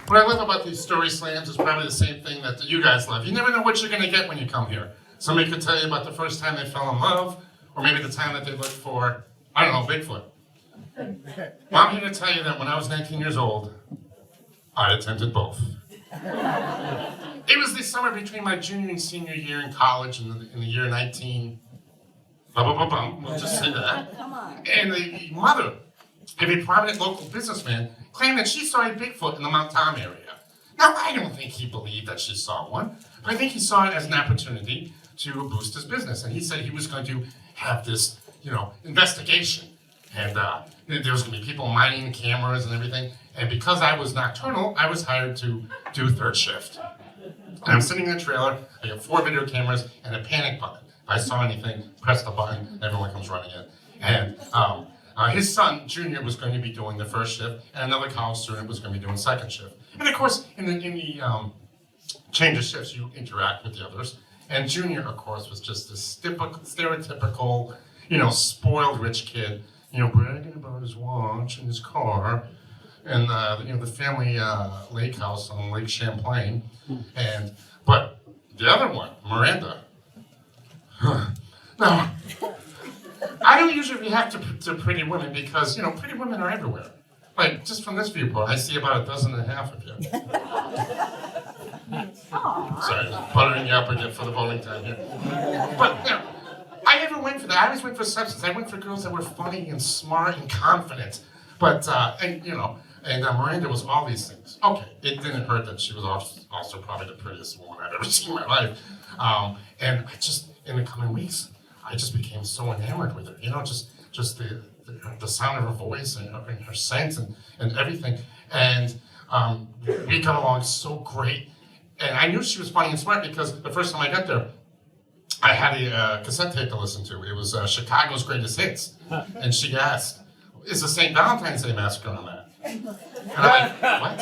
What I love about these story slams is probably the same thing that you guys love. You never know what you're going to get when you come here. Somebody could tell you about the first time they fell in love, or maybe the time that they looked for, I don't know, Bigfoot. Well, I'm here to tell you that when I was 19 years old, I attempted both. It was the summer between my junior and senior year in college in the year 19... We'll just say that. And the mother of a prominent local businessman claimed that she saw a Bigfoot in the Mount Tom area. Now, I don't think he believed that she saw one, but I think he saw it as an opportunity to boost his business. And he said he was going to have this, investigation. And there was going to be people mining cameras and everything. And because I was nocturnal, I was hired to do third shift. And I'm sitting in the trailer, I got 4 video cameras and a panic button. If I saw anything, press the button, everyone comes running in. And his son, Junior, was going to be doing the first shift, and another college student was going to be doing second shift. And of course, in the change of shifts, you interact with the others. And Junior, of course, was just this stereotypical, spoiled rich kid, bragging about his watch and his car, and the family lake house on Lake Champlain. But the other one, Miranda. Now, I don't usually react to pretty women because, pretty women are everywhere. Like, just from this viewpoint, I see about 12.5 of you. Sorry, just buttering you up again for the bowling time here. But, I never went for that. I always went for substance. I went for girls that were funny and smart and confident. But, Miranda was all these things. Okay, it didn't hurt that she was also probably the prettiest woman I've ever seen in my life. And I just, in the coming weeks, I just became so enamored with her. Just the sound of her voice and her scent and everything. And we got along so great. And I knew she was funny and smart because the first time I got there, I had a cassette tape to listen to. It was Chicago's Greatest Hits. And she asked, is the St. Valentine's Day Massacre on that? And I'm like, what?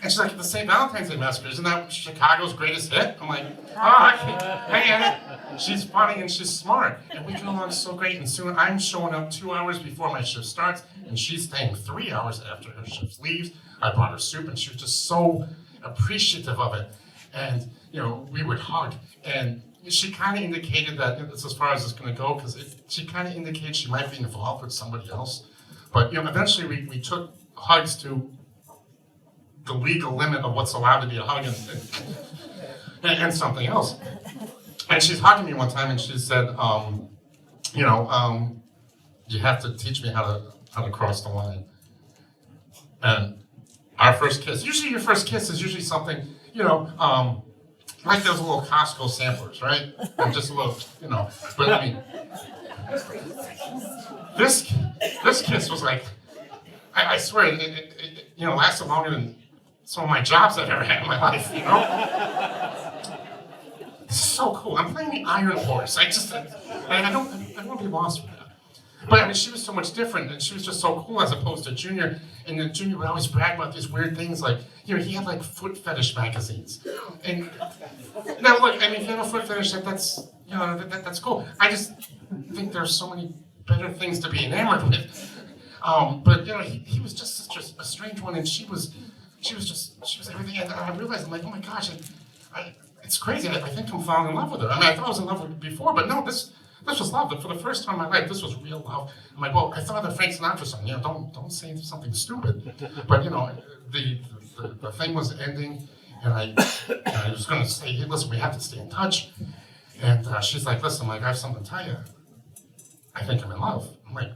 And she's like, the St. Valentine's Day Massacre, isn't that Chicago's greatest hit? I'm like, I get it. She's funny and she's smart. And we get along so great. And soon I'm showing up 2 hours before my shift starts, and she's staying 3 hours after her shift leaves. I brought her soup, and she was just so appreciative of it. And, we would hug. And she kind of indicated that, that's as far as it's going to go, because she kind of indicated she might be involved with somebody else. But, eventually we took hugs to the legal limit of what's allowed to be a hug and something else. And she's hugging me one time and she said, you have to teach me how to cross the line. And our first kiss, usually your first kiss is usually something, like those little Costco samplers, right? And just a little, but I mean, this kiss was like, I swear, it lasted longer than some of my jobs I've ever had in my life, This is so cool. I'm playing the Iron Horse. I don't want to be lost with that. But I mean, she was so much different, and she was just so cool as opposed to Junior. And then Junior would always brag about these weird things, like, he had like foot fetish magazines. And now look, I mean, if you have a foot fetish, that's cool. I just think there's so many better things to be enamored with. But he was just such a strange one, and she was everything. And I realized, I'm like, oh my gosh, it's crazy. I think I'm falling in love with her. I mean, I thought I was in love with her before, but no, this was love. For the first time in my life, this was real love. I'm like, well, I thought of the Frank Sinatra song, don't say something stupid. But the thing was ending, and I was going to say, hey, listen, we have to stay in touch. And she's like, listen, I have something to tell you. I think I'm in love. I'm like,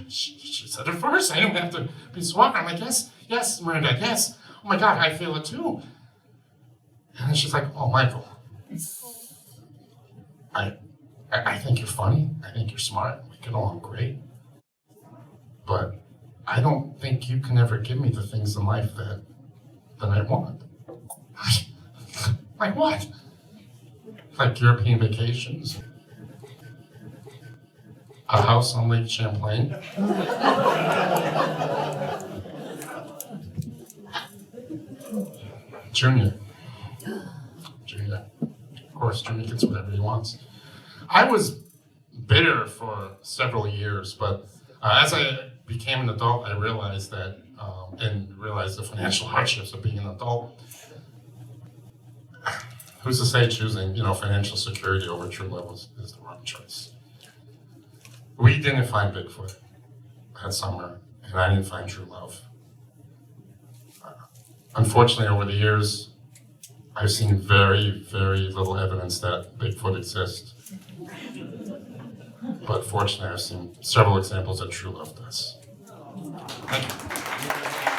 she said it first. I didn't have to be swapped. I'm like, yes, Miranda, yes. Oh my God, I feel it too. And then she's like, oh, Michael, I think you're funny. I think you're smart. We get along great. But I don't think you can ever give me the things in life that I want. Like what? Like European vacations? A house on Lake Champlain? Junior. Of course, Junior gets whatever he wants. I was bitter for several years, but as I became an adult, I realized that, and realized the financial hardships of being an adult. Who's to say choosing, financial security over true love is the wrong choice? We didn't find Bigfoot that summer, and I didn't find true love. Unfortunately, over the years, I've seen very, very little evidence that Bigfoot exists. But fortunately, I've seen several examples that true love does. Thank you.